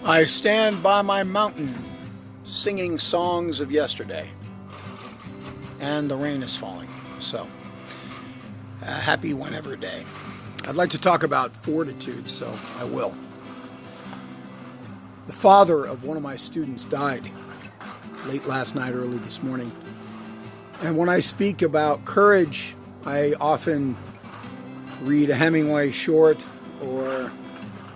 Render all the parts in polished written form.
I stand by my mountain singing songs of yesterday, and the rain is falling, so happy whenever day. I'd like to talk about fortitude, so I will. The father of one of my students died late last night, early this morning, and when I speak about courage, I often read a Hemingway short, or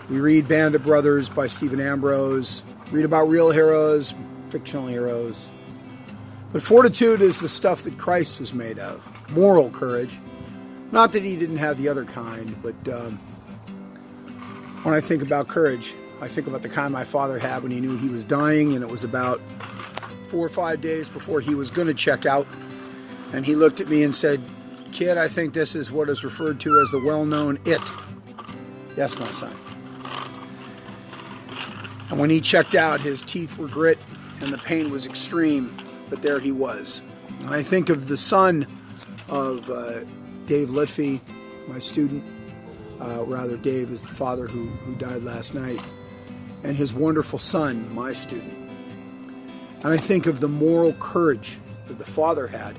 we read Band of Brothers by Stephen Ambrose, read about real heroes, fictional heroes. But fortitude is the stuff that Christ was made of. Moral courage. Not that he didn't have the other kind, but when I think about courage, I think about the kind my father had when he knew he was dying, and it was about 4 or 5 days before he was going to check out. And he looked at me and said, "Kid, I think this is what is referred to as the well-known it." Yes, my son. And when he checked out, his teeth were grit and the pain was extreme, but there he was. And I think of the son of Dave Litfy, my student. Dave is the father who died last night. And his wonderful son, my student. And I think of the moral courage that the father had.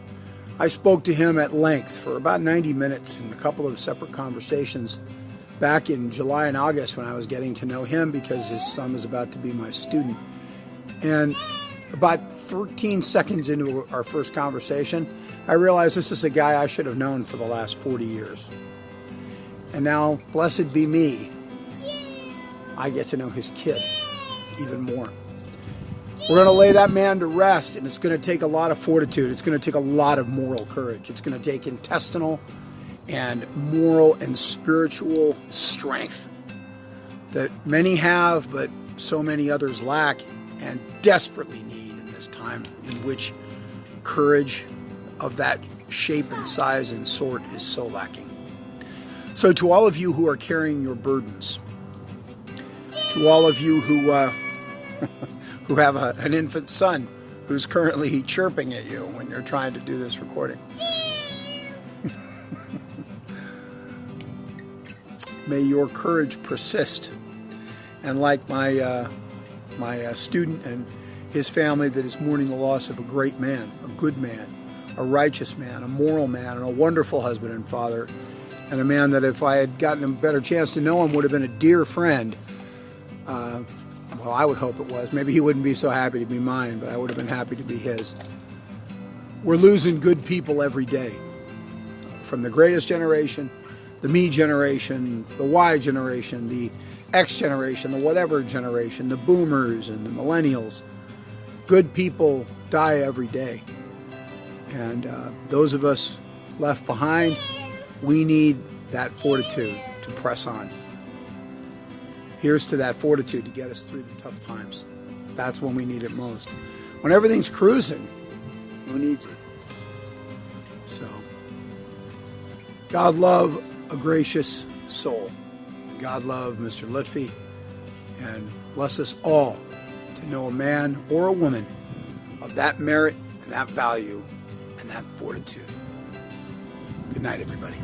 I spoke to him at length for about 90 minutes in a couple of separate conversations back in July and August when I was getting to know him, because his son was about to be my student. And about 13 seconds into our first conversation, I realized this is a guy I should have known for the last 40 years. And now, blessed be me, I get to know his kid even more. We're going to lay that man to rest, and it's going to take a lot of fortitude. It's going to take a lot of moral courage. It's going to take intestinal and moral and spiritual strength that many have, but so many others lack and desperately need in this time in which courage of that shape and size and sort is so lacking. So to all of you who are carrying your burdens, to all of you who who have an infant son who's currently chirping at you when you're trying to do this recording, may your courage persist. And like my student and his family that is mourning the loss of a great man, a good man, a righteous man, a moral man, and a wonderful husband and father, and a man that if I had gotten a better chance to know him would have been a dear friend. Well, I would hope it was. Maybe he wouldn't be so happy to be mine, but I would have been happy to be his. We're losing good people every day. From the greatest generation, the me generation, the Y generation, the X generation, the whatever generation, the boomers and the millennials. Good people die every day. And those of us left behind, we need that fortitude to press on. Here's to that fortitude to get us through the tough times. That's when we need it most. When everything's cruising, who needs it? So, God love a gracious soul. God love Mr. Litfy, and bless us all to know a man or a woman of that merit and that value and that fortitude. Good night, everybody.